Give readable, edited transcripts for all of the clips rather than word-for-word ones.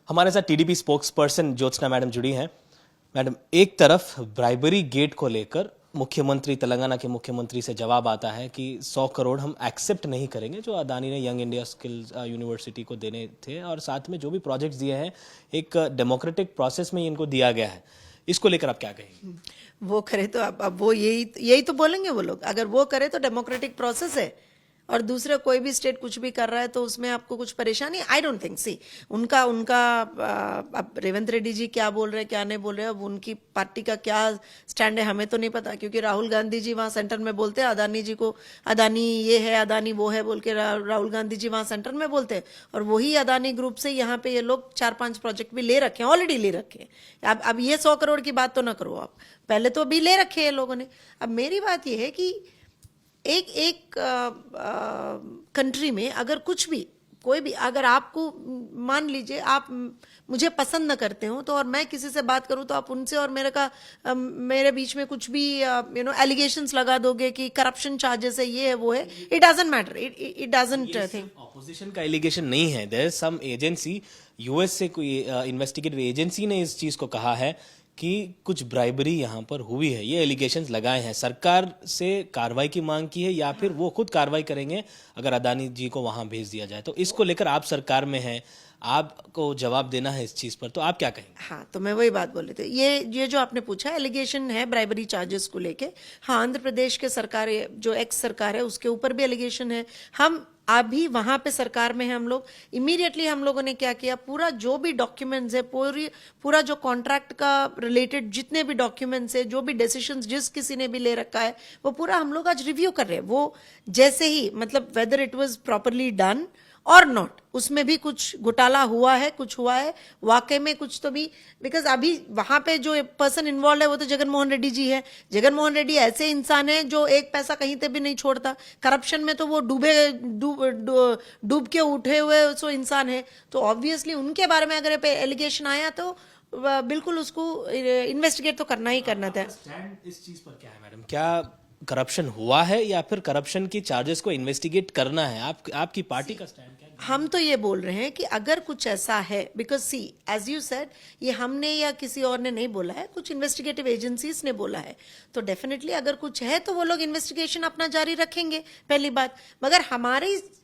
हमारे साथ TDP spokes person Jyotsna madam जुड़ी हैं। मैडम, एक तरफ ब्राइबरी गेट को लेकर मुख्यमंत्री, तेलंगाना के मुख्यमंत्री से जवाब आता है कि 100 करोड़ हम एक्सेप्ट नहीं करेंगे जो अदानी ने यंग इंडिया स्किल्स यूनिवर्सिटी को देने थे, और साथ में जो भी प्रोजेक्ट्स दिए हैं एक डेमोक्रेटिक प्रोसेस में इनको दिया गया है। इसको लेकर आप क्या कहेंगे? वो करे तो अब वो यही तो बोलेंगे वो लोग। अगर वो करे तो डेमोक्रेटिक प्रोसेस है, और दूसरा कोई भी स्टेट कुछ भी कर रहा है तो उसमें आपको कुछ परेशानी, आई डोंट थिंक। सी उनका अब रेवंत रेड्डी जी क्या बोल रहे हैं क्या नहीं बोल रहे हैं, अब उनकी पार्टी का क्या स्टैंड है हमें तो नहीं पता, क्योंकि राहुल गांधी जी वहां सेंटर में बोलते हैं अदानी जी को, अदानी ये है अदानी वो है बोल के राहुल गांधी जी वहां सेंटर में बोलते हैं, और वही अदानी ग्रुप से यहाँ पे ये लोग 4-5 प्रोजेक्ट भी ले रखे हैं, ऑलरेडी ले रखे हैं। अब ये 100 करोड़ की बात तो ना करो आप, पहले तो अभी ले रखे हैं लोगों ने। अब मेरी बात ये है कि एक कंट्री में अगर कुछ भी कोई भी, अगर आपको मान लीजिए आप मुझे पसंद न करते हो तो, और मैं किसी से बात करूं तो आप उनसे और मेरे बीच में कुछ भी एलिगेशंस लगा दोगे कि करप्शन चार्जेस है, ये है वो है, it doesn't matter, it doesn't think. Opposition का एलिगेशन नहीं है, there is some agency, US से कोई इन्वेस्टिगेटिव एजेंसी ने इस चीज को कहा है कि कुछ ब्राइबरी यहाँ पर हुई है, ये एलिगेशंस लगाए हैं। सरकार से कार्रवाई की मांग की है या फिर वो खुद कार्रवाई करेंगे अगर अदानी जी को वहां भेज दिया जाए? तो इसको लेकर आप सरकार में हैं, आपको जवाब देना है इस चीज पर, तो आप क्या कहेंगे? हाँ, तो मैं वही बात बोल रही थी। ये जो आपने पूछा एलिगेशन है ब्राइबरी चार्जेस को लेके, हाँ, आंध्र प्रदेश के सरकार जो एक्स सरकार है उसके ऊपर भी एलिगेशन है। हम अभी वहां पे सरकार में है, हम लोग इमीडिएटली हम लोगों ने क्या किया, पूरा जो भी डॉक्यूमेंट्स है, पूरा जो कॉन्ट्रैक्ट का रिलेटेड जितने भी डॉक्यूमेंट्स है, जो भी डिसीजंस जिस किसी ने भी ले रखा है, वो पूरा हम लोग आज रिव्यू कर रहे हैं। वो जैसे ही मतलब whether it was properly done और नॉट, उसमें भी कुछ घोटाला हुआ है, कुछ हुआ है वाकई में कुछ तो भी, बिकॉज अभी वहां पे जो पर्सन इन्वॉल्व है वो तो जगन मोहन रेड्डी जी है। जगन मोहन रेड्डी ऐसे इंसान है जो एक पैसा कहीं पे भी नहीं छोड़ता, करप्शन में तो वो डूब के उठे हुए सो इंसान है। तो ऑब्वियसली उनके बारे में अगर एलिगेशन आया तो बिल्कुल उसको इन्वेस्टिगेट तो करना ही करना था। स्टैंड इस चीज पर क्या है मैडम? क्या करप्शन हुआ है या फिर करप्शन की चार्जेस को इन्वेस्टिगेट करना है? आपकी पार्टी का स्टैंड क्या है? हम तो ये बोल रहे हैं कि अगर कुछ ऐसा है, because see as you said, ये हमने या किसी और ने नहीं बोला है, कुछ इन्वेस्टिगेटिव एजेंसीज ने बोला है, तो डेफिनेटली अगर कुछ है तो वो लोग इन्वेस्टिगेशन अपना जारी रखेंगे, पहली बात। मगर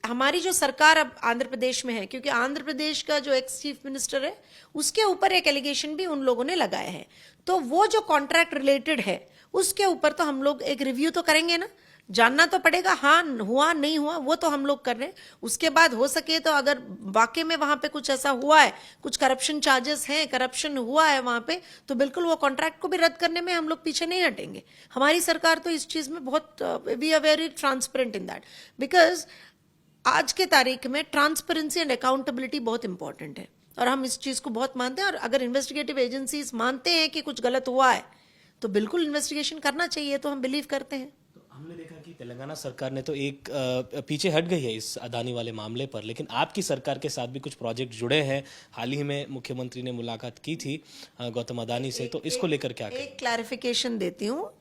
हमारी जो सरकार अब आंध्र प्रदेश में है, क्योंकि आंध्र प्रदेश का जो एक्स चीफ मिनिस्टर है उसके ऊपर एक एलिगेशन भी उन लोगों ने लगाया है, तो वो जो कॉन्ट्रैक्ट रिलेटेड है उसके ऊपर तो हम लोग एक रिव्यू तो करेंगे ना, जानना तो पड़ेगा, हाँ हुआ नहीं हुआ वो तो हम लोग कर रहे हैं। उसके बाद हो सके तो अगर वाकई में वहां पे कुछ ऐसा हुआ है, कुछ करप्शन चार्जेस हैं, करप्शन हुआ है वहां पे, तो बिल्कुल वो कॉन्ट्रैक्ट को भी रद्द करने में हम लोग पीछे नहीं हटेंगे। हमारी सरकार तो इस चीज में बहुत, we are very transparent in that, because आज के तारीख में ट्रांसपेरेंसी एंड अकाउंटेबिलिटी बहुत इंपॉर्टेंट है, और हम इस चीज को बहुत मानते हैं। और अगर इन्वेस्टिगेटिव एजेंसीज मानते हैं कि कुछ गलत हुआ है तो बिल्कुल इन्वेस्टिगेशन करना चाहिए, तो हम बिलीव करते हैं। हमने देखा कि तेलंगाना सरकार ने तो एक पीछे हट गई है इस अदानी वाले मामले पर, लेकिन आपकी सरकार के साथ भी कुछ प्रोजेक्ट जुड़े हैं। हाल ही में मुख्यमंत्री ने मुलाकात की थी गौतम अदानी से, तो इसको लेकर क्या कहें? एक क्लैरिफिकेशन देती हूँ,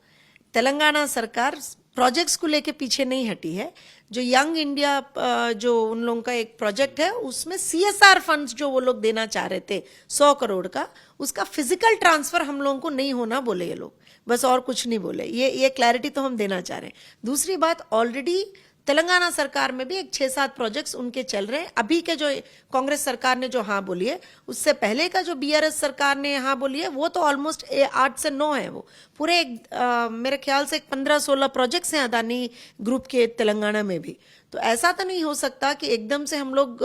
तेलंगाना सरकार प्रोजेक्ट्स को लेके पीछे नहीं हटी है। जो यंग इंडिया जो उन लोगों का एक प्रोजेक्ट है, उसमें सीएसआर फंड्स जो वो लोग देना चाह रहे थे 100 करोड़ का, उसका फिजिकल ट्रांसफर हम लोगों को नहीं होना बोले ये लोग, बस और कुछ नहीं बोले। ये क्लैरिटी तो हम देना चाह रहे हैं। दूसरी बात, ऑलरेडी तेलंगाना सरकार में भी एक 6-7 प्रोजेक्ट्स उनके चल रहे हैं। अभी के जो कांग्रेस सरकार ने जो हाँ बोली है, उससे पहले का जो बीआरएस सरकार ने हाँ बोली है, वो तो ऑलमोस्ट 8 से 9 है। वो पूरे मेरे ख्याल से 15-16 प्रोजेक्ट्स हैं अदानी ग्रुप के तेलंगाना में भी। तो ऐसा तो नहीं हो सकता कि एकदम से हम लोग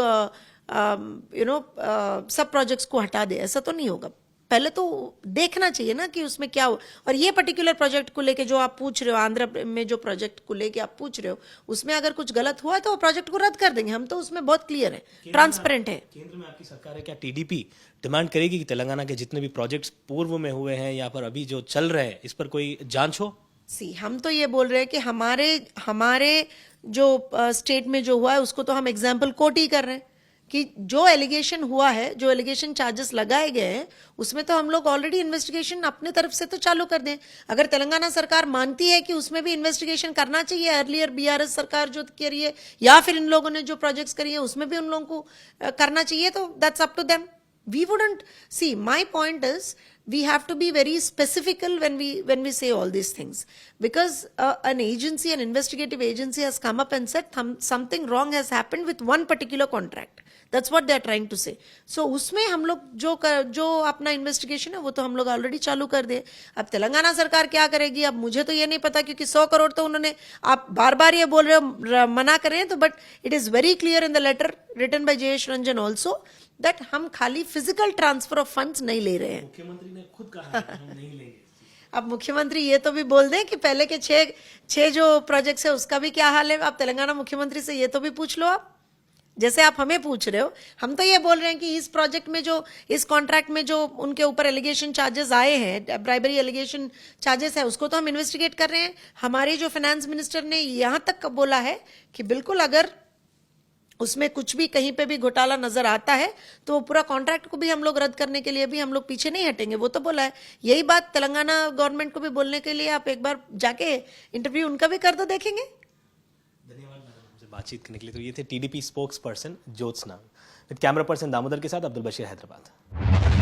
सब प्रोजेक्ट्स को हटा दे, ऐसा तो नहीं होगा। पहले तो देखना चाहिए ना कि उसमें क्या हो। और ये पर्टिकुलर प्रोजेक्ट को लेके जो आप पूछ रहे हो, आंध्र में जो प्रोजेक्ट को लेके आप पूछ रहे हो, उसमें अगर कुछ गलत हुआ है तो वो प्रोजेक्ट को रद्द कर देंगे। हम तो उसमें बहुत क्लियर है, ट्रांसपेरेंट है। केंद्र में आपकी सरकार है, क्या टीडीपी डिमांड करेगी कि तेलंगाना के जितने भी प्रोजेक्ट्स पूर्व में हुए हैं या पर अभी जो चल रहे हैं, इस पर कोई जांच हो? हम तो ये बोल रहे हैं कि हमारे जो स्टेट में जो हुआ है उसको तो हम एग्जाम्पल कोट ही कर रहे हैं कि जो एलिगेशन हुआ है, जो एलिगेशन चार्जेस लगाए गए हैं, उसमें तो हम लोग ऑलरेडी इन्वेस्टिगेशन अपने तरफ से तो चालू कर दें। अगर तेलंगाना सरकार मानती है कि उसमें भी इन्वेस्टिगेशन करना चाहिए, अर्लियर बीआरएस सरकार जो करी है या फिर इन लोगों ने जो प्रोजेक्ट्स करी है उसमें भी उन लोगों को करना चाहिए, तो that's up to them. we wouldn't see. My point is we have to be very specifical when we say all these things, because an agency, an investigative agency has come up and said something wrong has happened with one particular contract. That's what they are trying to say. So उसमें हम लोग जो अपना investigation है वो तो हम लोग ऑलरेडी चालू कर दिए. अब तेलंगाना सरकार क्या करेगी अब मुझे तो ये नहीं पता, क्योंकि 100 करोड़ तो उन्होंने, आप बार बार ये बोल रहे हो मना कर रहे हैं, तो but it is very clear in the letter written by Jayesh Ranjan also that हम खाली फिजिकल ट्रांसफर ऑफ फंड्स नहीं ले रहे हैं. मुख्यमंत्री ने खुद कहा है कि हम नहीं लेंगे. अब मुख्यमंत्री ये तो भी बोल दें कि पहले के छह जो प्रोजेक्ट्स है उसका भी क्या हाल है. आप तेलंगाना मुख्यमंत्री से ये तो भी पूछ लो. आप जैसे आप हमें पूछ रहे हो, हम तो ये बोल रहे हैं कि इस प्रोजेक्ट में जो, इस कॉन्ट्रैक्ट में जो उनके ऊपर एलिगेशन चार्जेस आए हैं, ब्राइबरी एलिगेशन चार्जेस है, उसको तो हम इन्वेस्टिगेट कर रहे हैं. हमारे जो फाइनेंस मिनिस्टर ने यहां तक बोला है कि बिल्कुल अगर उसमें कुछ भी कहीं पे भी घोटाला नजर आता है तो वो पूरा कॉन्ट्रैक्ट को भी हम लोग रद्द करने के लिए भी हम लोग पीछे नहीं हटेंगे. वो तो बोला है. यही बात तेलंगाना गवर्नमेंट को भी बोलने के लिए आप एक बार जाके इंटरव्यू उनका भी कर दो, देखेंगे. धन्यवाद मैडम हमसे बातचीत करने के लिए. तो ये थे TDP spokes person Jyotsna. With camera person Damodar के साथ अब्दुल बशीर, हैदराबाद.